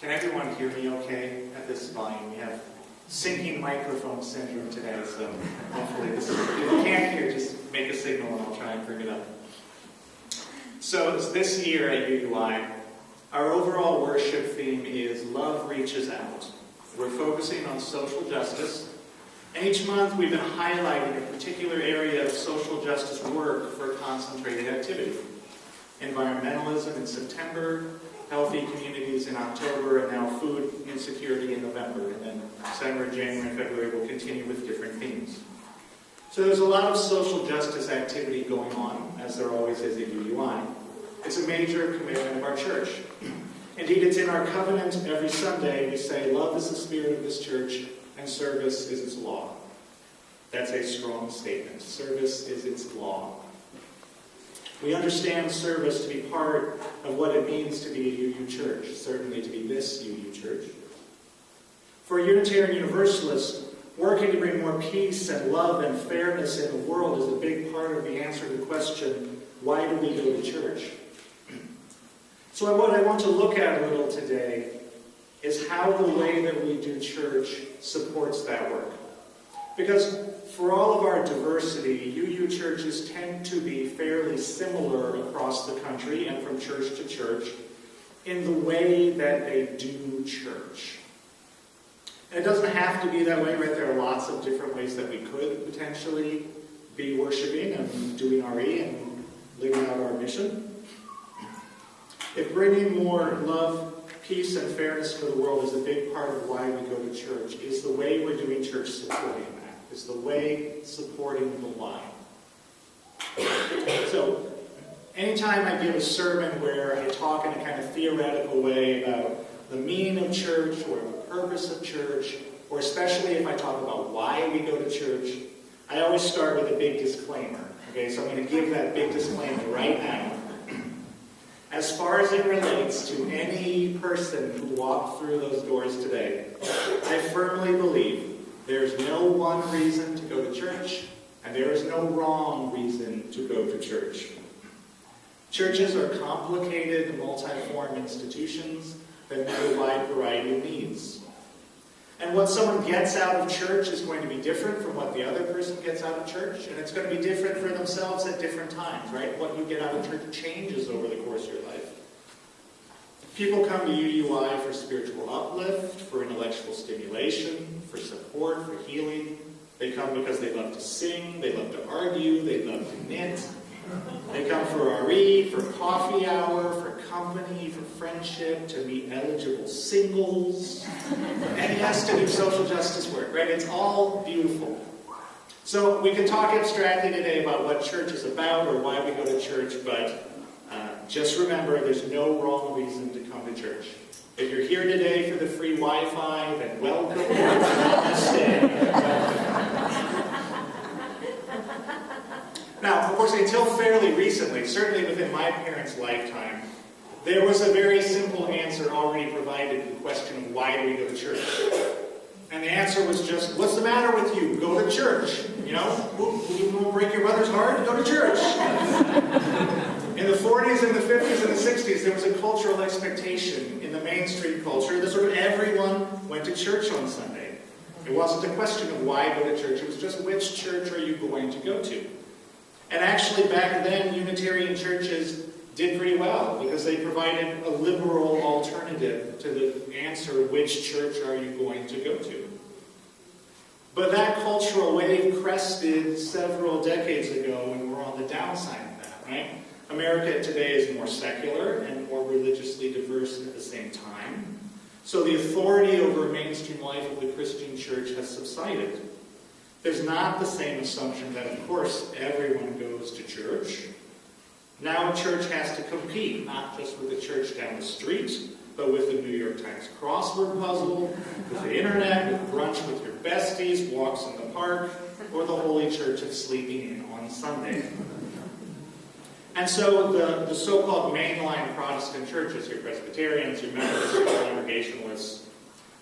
Can everyone hear me okay at this volume? We have sinking microphone syndrome today, so hopefully this is, if you can't hear, just make a signal and I'll try and bring it up. So this year at UUI, our overall worship theme is Love Reaches Out. We're focusing on social justice, and each month we've been highlighting a particular area of social justice work for concentrated activity. Environmentalism in September, healthy communities in October, and now food insecurity in November. And then December, January, and February will continue with different themes. So there's a lot of social justice activity going on, as there always is at UUI. It's a major commitment of our church. Indeed, it's in our covenant every Sunday. We say, love is the spirit of this church, and service is its law. That's a strong statement. Service is its law. We understand service to be part of what it means to be a UU church, certainly to be this UU church. For a Unitarian Universalist, working to bring more peace and love and fairness in the world is a big part of the answer to the question, why do we go to church? So what I want to look at a little today is how the way that we do church supports that work. Because for all of our diversity, UU churches tend to be fairly similar across the country and from church to church in the way that they do church. And it doesn't have to be that way, right? There are lots of different ways that we could potentially be worshiping and doing RE and living out our mission. If bringing more love, peace, and fairness to the world is a big part of why we go to church, is the way we're doing church supporting that. Is the way supporting the why. So, anytime I give a sermon where I talk in a kind of theoretical way about the meaning of church or the purpose of church, or especially if I talk about why we go to church, I always start with a big disclaimer. Okay, so I'm going to give that big disclaimer right now. As far as it relates to any person who walked through those doors today, I firmly believe there's no one reason to go to church, and there is no wrong reason to go to church. Churches are complicated, multi-form institutions that meet a wide variety of needs. And what someone gets out of church is going to be different from what the other person gets out of church, and it's going to be different for themselves at different times, right? What you get out of church changes over the course of your life. People come to UUI for spiritual uplift, for intellectual stimulation, for support, for healing. They come because they love to sing, they love to argue, they love to knit. They come for RE, for coffee hour, for company, for friendship, to meet eligible singles. And yes, to do social justice work, right? It's all beautiful. So we can talk abstractly today about what church is about or why we go to church, but just remember, there's no wrong reason to come to church. If you're here today for the free Wi-Fi, then welcome. Now, of course, until fairly recently, certainly within my parents' lifetime, there was a very simple answer already provided to the question of why do we go to church? And the answer was just, what's the matter with you? Go to church. You know, you won't break your mother's heart? Go to church. In the 40s and the 50s and the 60s, there was a cultural expectation in the mainstream culture that sort of everyone went to church on Sunday. It wasn't a question of why go to church, it was just which church are you going to go to? And actually back then, Unitarian churches did pretty well because they provided a liberal alternative to the answer, which church are you going to go to? But that cultural wave crested several decades ago and we're on the downside of that, right? America today is more secular and more religiously diverse at the same time. So the authority over mainstream life of the Christian church has subsided. There's not the same assumption that, of course, everyone goes to church. Now a church has to compete, not just with the church down the street, but with the New York Times crossword puzzle, with the internet, with brunch with your besties, walks in the park, or the holy church of sleeping in on Sunday. And so the so-called mainline Protestant churches, your Presbyterians, your Methodists, your Congregationalists,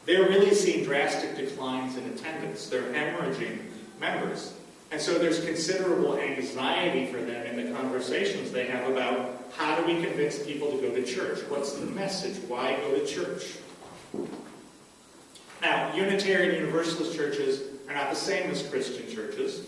they're really seeing drastic declines in attendance. They're hemorrhaging members. And so there's considerable anxiety for them in the conversations they have about how do we convince people to go to church? What's the message? Why go to church? Now, Unitarian Universalist churches are not the same as Christian churches,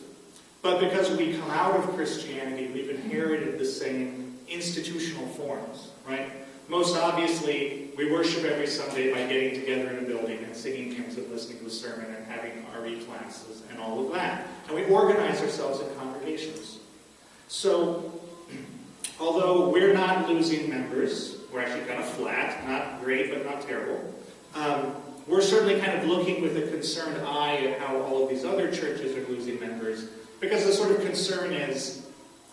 but because we come out of Christianity, we've inherited the same institutional forms, right? Most obviously, we worship every Sunday by getting together in a building and singing hymns and listening to a sermon and having RE classes and all of that. And we organize ourselves in congregations. So, although we're not losing members, we're actually kind of flat, not great, but not terrible. We're certainly kind of looking with a concerned eye at how all of these other churches are losing members, because the sort of concern is,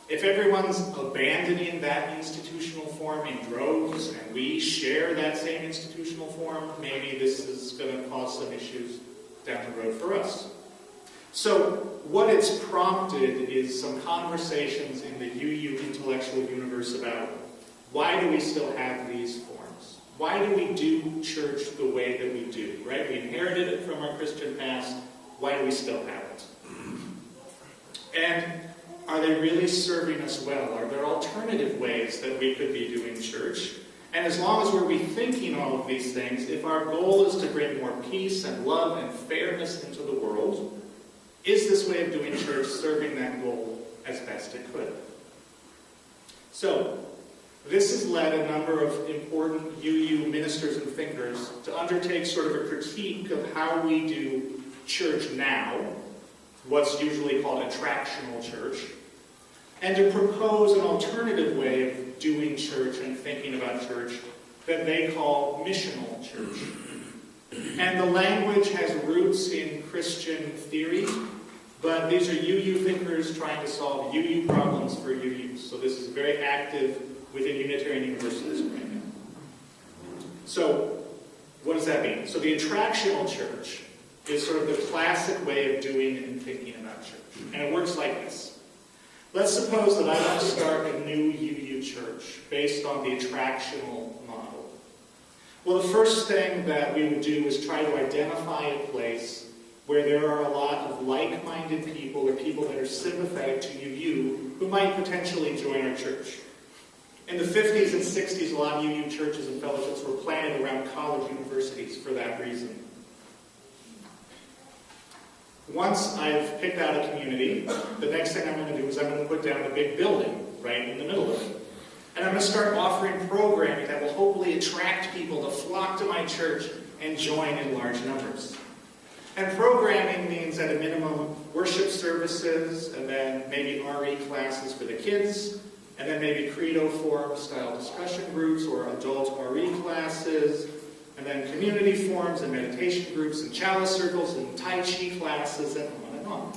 if everyone's abandoning that institutional form in droves, and we share that same institutional form, maybe this is going to cause some issues down the road for us. So, what it's prompted is some conversations in the UU intellectual universe about, why do we still have these forms? Why do we do church the way that we do, right? We inherited it from our Christian past. Why do we still have it? And are they really serving us well? Are there alternative ways that we could be doing church? And as long as we're rethinking all of these things, if our goal is to bring more peace and love and fairness into the world, is this way of doing church serving that goal as best it could? So, this has led a number of important UU ministers and thinkers to undertake sort of a critique of how we do church now, what's usually called attractional church, and to propose an alternative way of doing church and thinking about church that they call missional church. And the language has roots in Christian theory, but these are UU thinkers trying to solve UU problems for UUs. So this is very active within Unitarian Universalism right now. So, what does that mean? So the attractional church is sort of the classic way of doing and thinking about church. And it works like this. Let's suppose that I want to start a new UU church based on the attractional model. Well, the first thing that we would do is try to identify a place where there are a lot of like-minded people or people that are sympathetic to UU who might potentially join our church. In the 50s and 60s, a lot of UU churches and fellowships were planted around college universities for that reason. Once I've picked out a community, the next thing I'm going to do is I'm going to put down a big building right in the middle of it. And I'm going to start offering programming that will hopefully attract people to flock to my church and join in large numbers. And programming means at a minimum worship services, and then maybe RE classes for the kids, and then maybe credo forum style discussion groups or adult RE classes, and then community forums and meditation groups and chalice circles and Tai Chi classes and on and on.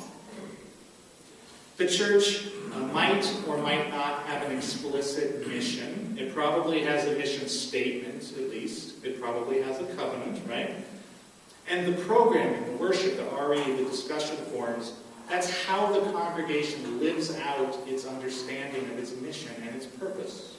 The church might or might not have an explicit mission. It probably has a mission statement, at least. It probably has a covenant, right? And the programming, the worship, the RE, the discussion forums, that's how the congregation lives out its understanding of its mission and its purpose.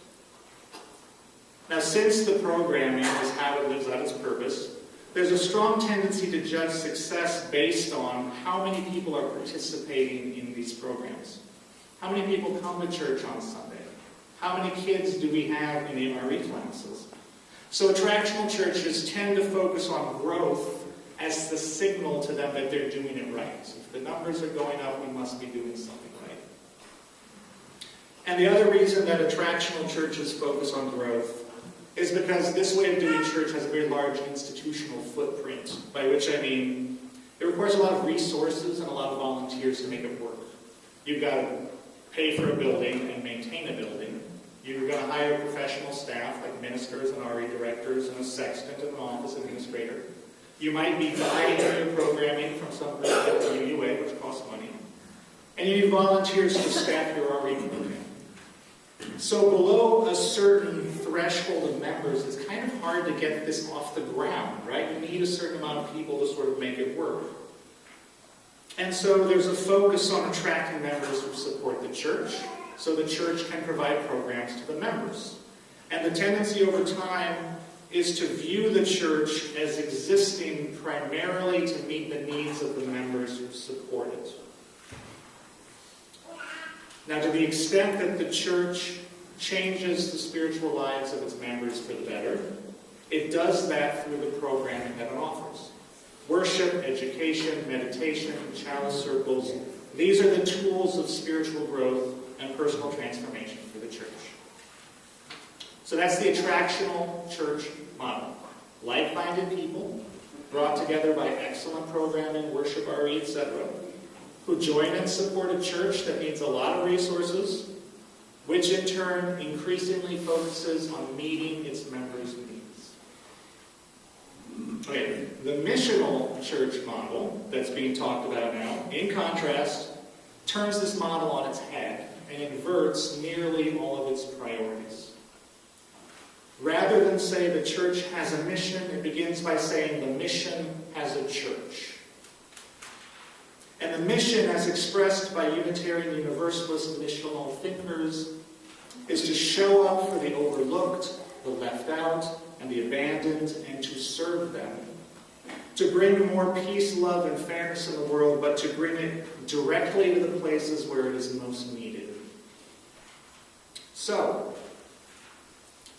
Now, since the programming is how it lives out its purpose, there's a strong tendency to judge success based on how many people are participating in these programs. How many people come to church on Sunday? How many kids do we have in the RE classes? So attractional churches tend to focus on growth as the signal to them that they're doing it right. If the numbers are going up, we must be doing something right. And the other reason that attractional churches focus on growth is because this way of doing church has a very large institutional footprint, by which I mean it requires a lot of resources and a lot of volunteers to make it work. You've got to pay for a building and maintain a building. You're going to hire professional staff like ministers and RE directors and a sextant and an office administrator. You might be buying your programming from some group like the UUA, which costs money. And you need volunteers to staff your RE program. So below a certain threshold of members, it's kind of hard to get this off the ground, right? You need a certain amount of people to sort of make it work. And so there's a focus on attracting members who support the church, so the church can provide programs to the members. And the tendency over time is to view the church as existing primarily to meet the needs of the members who support it. Now, to the extent that the church changes the spiritual lives of its members for the better, it it does that through the programming that it offers. Worship, education, meditation, chalice circles, these are the tools of spiritual growth and personal transformation for the church. So that's the attractional church model. Like-minded people, brought together by excellent programming, worship, RE, etc., who join and support a church that needs a lot of resources, which in turn increasingly focuses on meeting its members' needs. Okay, the missional church model that's being talked about now, in contrast, turns this model on its head and inverts nearly all of its priorities. Rather than say the church has a mission, it begins by saying the mission has a church. And the mission, as expressed by Unitarian Universalist missional thinkers, is to show up for the overlooked, the left out, and the abandoned, and to serve them. To bring more peace, love, and fairness in the world, but to bring it directly to the places where it is most needed. So,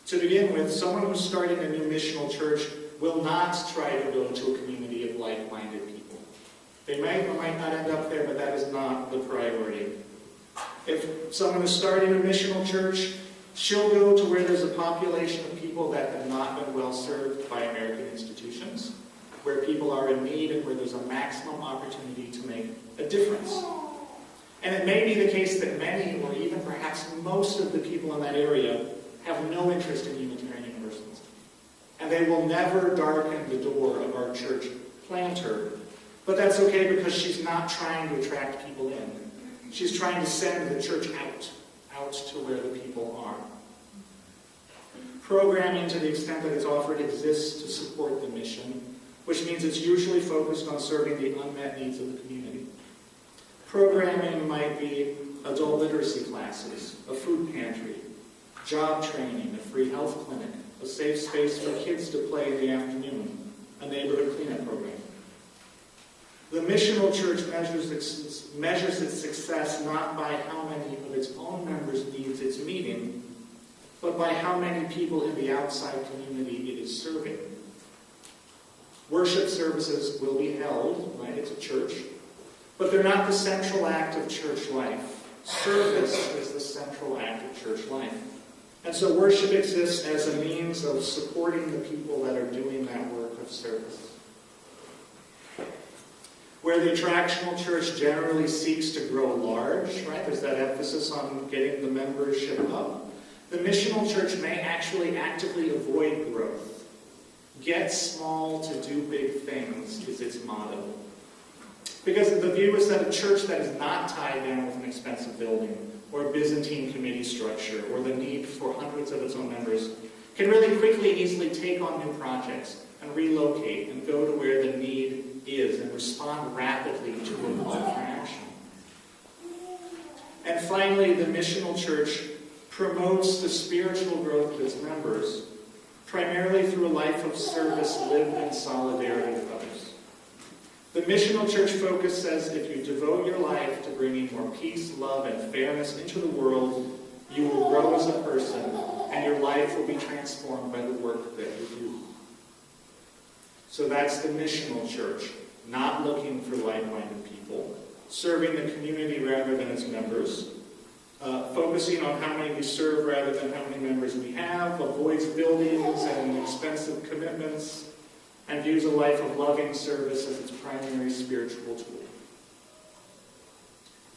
to begin with, someone who's starting a new missional church will not try to go to a community of like-minded people. They might or might not end up there, but that is not the priority. If someone is starting a missional church, she'll go to where there's a population of people that have not been well served by American institutions, where people are in need and where there's a maximum opportunity to make a difference. And it may be the case that many, or even perhaps most of the people in that area have no interest in Unitarian Universalism. And they will never darken the door of our church planter. But that's okay because she's not trying to attract people in. She's trying to send the church out to where the people are. Programming, to the extent that it's offered, exists to support the mission, which means it's usually focused on serving the unmet needs of the community. Programming might be adult literacy classes, a food pantry, job training, a free health clinic, a safe space for kids to play in the afternoon, a neighborhood cleanup program. The missional church measures its success not by how many of its own members' needs it's meeting, but by how many people in the outside community it is serving. Worship services will be held, right? It's a church, but they're not the central act of church life. Service is the central act of church life. And so worship exists as a means of supporting the people that are doing that work of service. Where the attractional church generally seeks to grow large, right? There's that emphasis on getting the membership up. The missional church may actually actively avoid growth. Get small to do big things is its motto. Because the view is that a church that is not tied down with an expensive building or a Byzantine committee structure or the need for hundreds of its own members can really quickly, easily take on new projects and relocate and go to where the need is and respond rapidly to a call for action. And finally, the missional church promotes the spiritual growth of its members primarily through a life of service lived in solidarity with others. The missional church focus says if you devote your life to bringing more peace, love, and fairness into the world, you will grow as a person, and your life will be transformed by the work that you do. So that's the missional church, not looking for like-minded people, serving the community rather than its members, focusing on how many we serve rather than how many members we have, avoids buildings and expensive commitments, and views a life of loving service as its primary spiritual tool.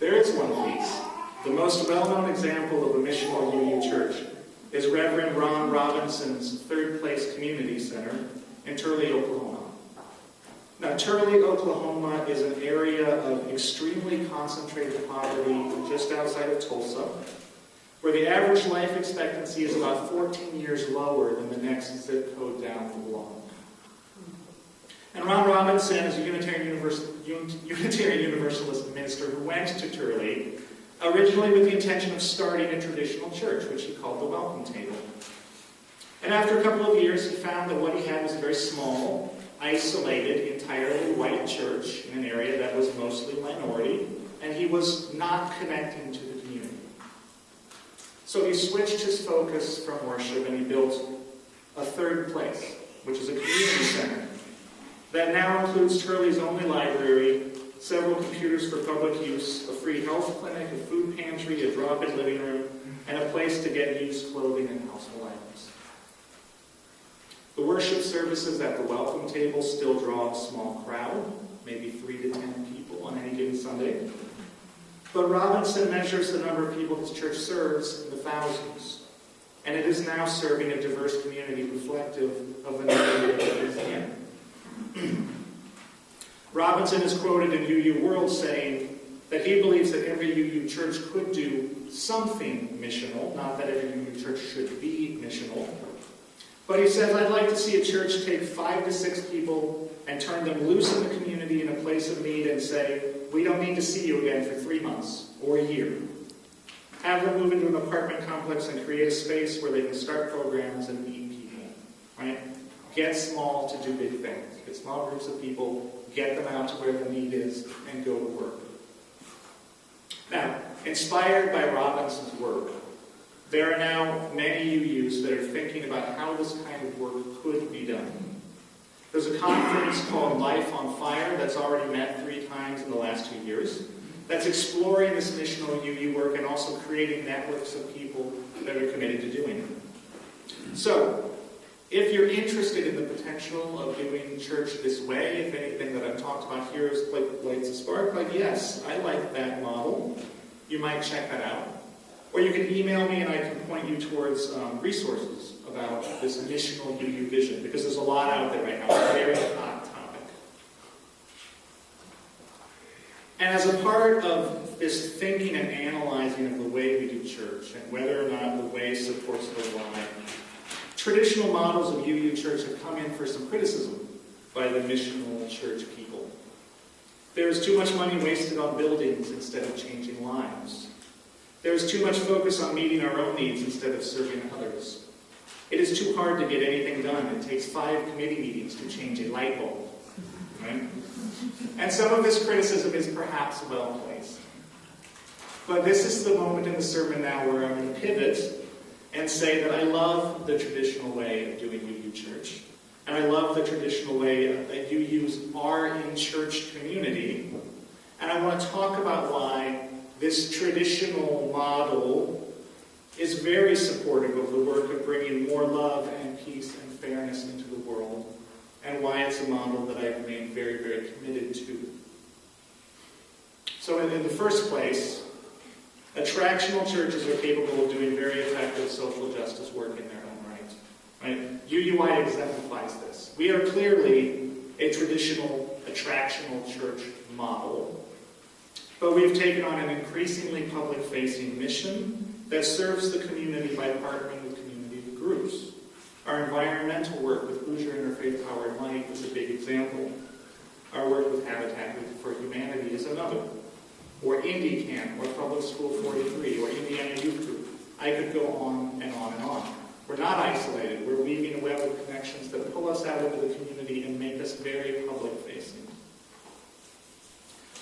There is one piece. The most well-known example of a missional UU church is Reverend Ron Robinson's Third Place Community Center in Turley, Oklahoma. Now, Turley, Oklahoma is an area of extremely concentrated poverty just outside of Tulsa, where the average life expectancy is about 14 years lower than the next zip code down the block. And Ron Robinson is a Unitarian Universalist minister who went to Turley, originally with the intention of starting a traditional church, which he called the Welcome Table. And after a couple of years, he found that what he had was a very small, isolated, entirely white church in an area that was mostly minority, and he was not connecting to the community. So he switched his focus from worship and he built a third place, which is a community center that now includes Turley's only library, several computers for public use, a free health clinic, a food pantry, a drop-in living room, and a place to get used clothing and household items. The worship services at the welcome table still draw a small crowd, maybe 3 to 10 people on any given Sunday. But Robinson measures the number of people his church serves in the thousands, and it is now serving a diverse community reflective of the neighborhood it is in. Robinson is quoted in UU World saying that he believes that every UU church could do something missional, not that every UU church should be missional. But he says, I'd like to see a church take 5 to 6 people and turn them loose in the community in a place of need and say, we don't need to see you again for 3 months or a year. Have them move into an apartment complex and create a space where they can start programs and meet people. Right? Get small to do big things. Get small groups of people, get them out to where the need is, and go to work. Now, inspired by Robinson's work, there are now many UUs that are thinking about how this kind of work could be done. There's a conference called Life on Fire that's already met 3 times in the last 2 years that's exploring this missional UU work and also creating networks of people that are committed to doing it. So, if you're interested in the potential of doing church this way, if anything that I've talked about here is lights a spark, like yes, I like that model, you might check that out. Or you can email me and I can point you towards resources about this missional UU vision, because there's a lot out there right now. It's a very hot topic. And as a part of this thinking and analyzing of the way we do church and whether or not the way supports the why, traditional models of UU church have come in for some criticism by the missional church people. There's too much money wasted on buildings instead of changing lives. There's too much focus on meeting our own needs instead of serving others. It is too hard to get anything done. It takes 5 committee meetings to change a light bulb. Right? And some of this criticism is perhaps well placed. But this is the moment in the sermon now where I'm going to pivot and say that I love the traditional way of doing UU church. And I love the traditional way that UUs are in church community. And I want to talk about why this traditional model is very supportive of the work of bringing more love and peace and fairness into the world, and why it's a model that I remain very, very committed to. So in the first place, attractional churches are capable of doing very effective social justice work in their own right? UUI exemplifies this. We are clearly a traditional attractional church model, but we've taken on an increasingly public-facing mission that serves the community by partnering with community groups. Our environmental work with Hoosier Interfaith Power and Light is a big example. Our work with Habitat for Humanity is another. Or IndieCamp, or Public School 43, or Indiana Youth Group. I could go on and on and on. We're not isolated. We're weaving a web of connections that pull us out into the community and make us very public-facing.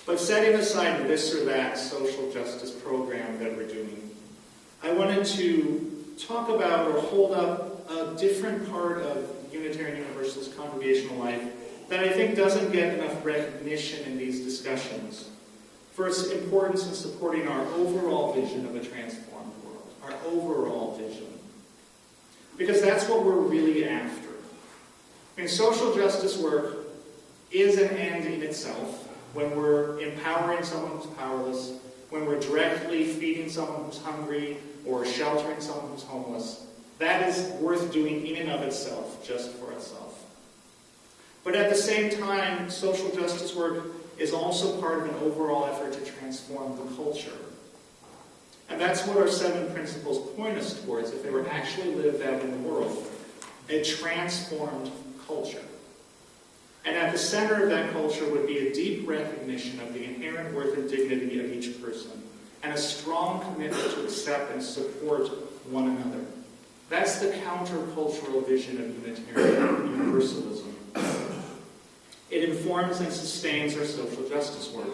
But setting aside this or that social justice program that we're doing, I wanted to talk about or hold up a different part of Unitarian Universalist congregational life that I think doesn't get enough recognition in these discussions for its importance in supporting our overall vision of a transformed world, our overall vision. Because that's what we're really after. I mean, social justice work is an end in itself when we're empowering someone who's powerless, when we're directly feeding someone who's hungry, or sheltering someone who's homeless. That is worth doing in and of itself, just for itself. But at the same time, social justice work is also part of an overall effort to transform the culture. And that's what our 7 principles point us towards, if they were actually lived out in the world. A transformed culture. And at the center of that culture would be a deep recognition of the inherent worth and dignity of each person, and a strong commitment to accept and support one another. That's the countercultural vision of Unitarian Universalism. It informs and sustains our social justice work.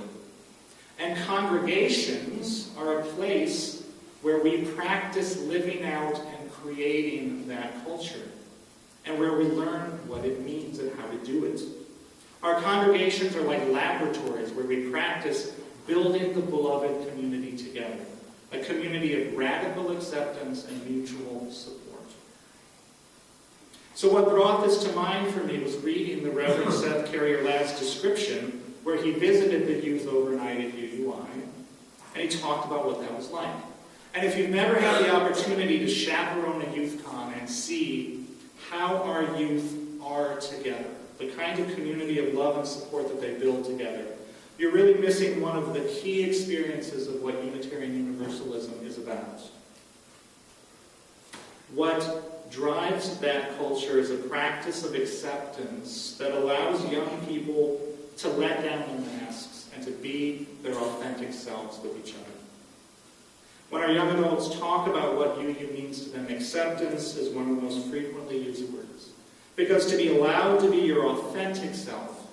And congregations are a place where we practice living out and creating that culture. and where we learn what it means and how to do it. Our congregations are like laboratories where we practice building the beloved community together, a community of radical acceptance and mutual support. So what brought this to mind for me was reading the Reverend Seth Carrier-Ladd's description where he visited the youth overnight at UUI, and he talked about what that was like. And if you've never had the opportunity to chaperone a youth con and see how our youth are together, the kind of community of love and support that they build together, you're really missing one of the key experiences of what Unitarian Universalism is about. What drives that culture is a practice of acceptance that allows young people to let down their masks and to be their authentic selves with each other. When our young adults talk about what UU means to them, acceptance is one of the most frequently used words. Because to be allowed to be your authentic self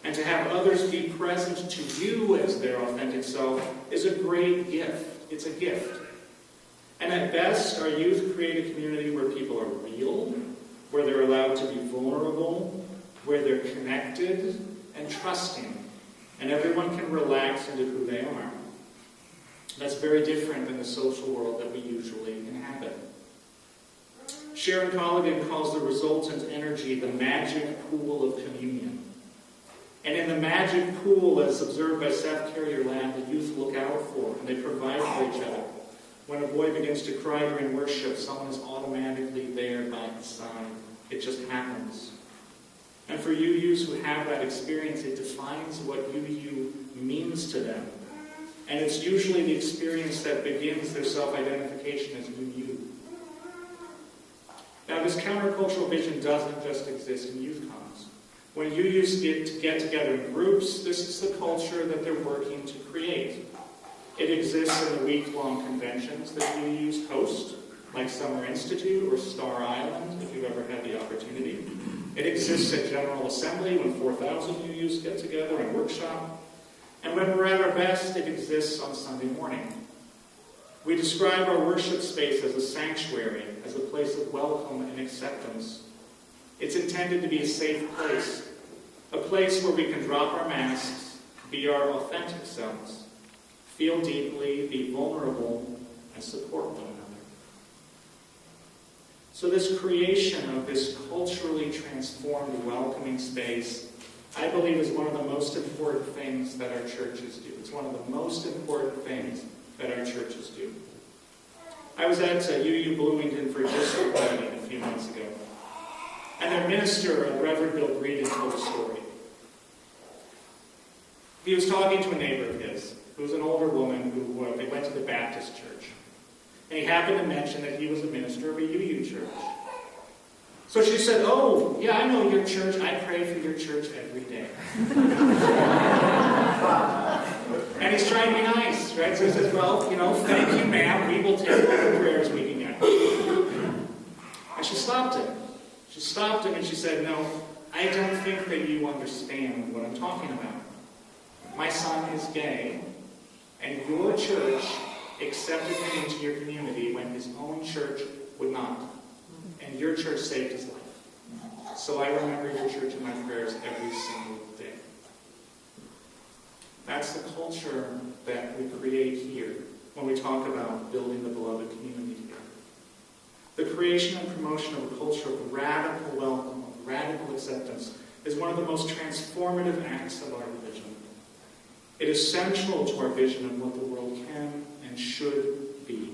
and to have others be present to you as their authentic self is a great gift. It's a gift. And at best, our youth create a community where people are real, where they're allowed to be vulnerable, where they're connected and trusting, and everyone can relax into who they are. That's very different than the social world that we usually inhabit. Sharon Colligan calls the resultant energy the magic pool of communion. And in the magic pool, as observed by Seth Carrier-Ladd, the youth look out for and they provide for each other. When a boy begins to cry during worship, someone is automatically there by his side. It just happens. And for UUs who have that experience, it defines what UU means to them. And it's usually the experience that begins their self-identification as UU. Now, this countercultural vision doesn't just exist in youth cons. When UUs get together in groups, this is the culture that they're working to create. It exists in the week-long conventions that UUs host, like Summer Institute or Star Island, if you've ever had the opportunity. It exists at General Assembly when 4,000 UUs get together and workshop. And when we're at our best, it exists on Sunday morning. We describe our worship space as a sanctuary, as a place of welcome and acceptance. It's intended to be a safe place, a place where we can drop our masks, be our authentic selves, feel deeply, be vulnerable, and support one another. So this creation of this culturally transformed, welcoming space, I believe, is one of the most important things that our churches do. It's one of the most important things that our churches do. I was at UU Bloomington for a district meeting a few months ago, and their minister, Reverend Bill Breeden, told a story. He was talking to a neighbor of his, who was an older woman who they went to the Baptist church. And he happened to mention that he was a minister of a UU church. So she said, "Oh, yeah, I know your church. I pray for your church every day." And he's trying to be nice, right? So he says, "Well, thank you, ma'am. We will take all the prayers we can get." And she stopped him. She stopped him and she said, "No, I don't think that you understand what I'm talking about. My son is gay, and your church accepted him into your community when his own church would not. And your church saved his life. So I remember your church in my prayers every single day." That's the culture that we create here when we talk about building the beloved community together. The creation and promotion of a culture of radical welcome, of radical acceptance, is one of the most transformative acts of our religion. It is central to our vision of what the world can and should be.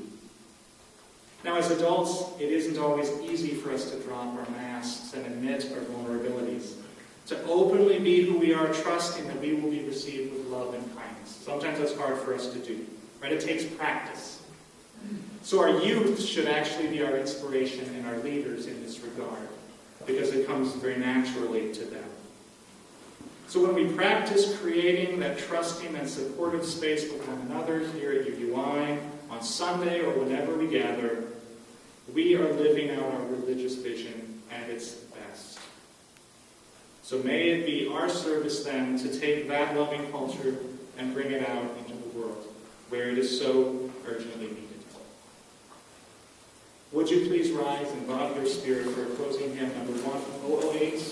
Now, as adults, it isn't always easy for us to drop our masks and admit our vulnerabilities, to openly be who we are, trusting that we will be received with love and kindness. Sometimes that's hard for us to do, right? It takes practice. So our youth should actually be our inspiration and our leaders in this regard, because it comes very naturally to them. So when we practice creating that trusting and supportive space with one another here at UUI, on Sunday or whenever we gather, we are living out our religious vision at its best. So may it be our service then to take that loving culture and bring it out into the world, where it is so urgently needed. Would you please rise and bow your spirit for a closing hymn, number 108?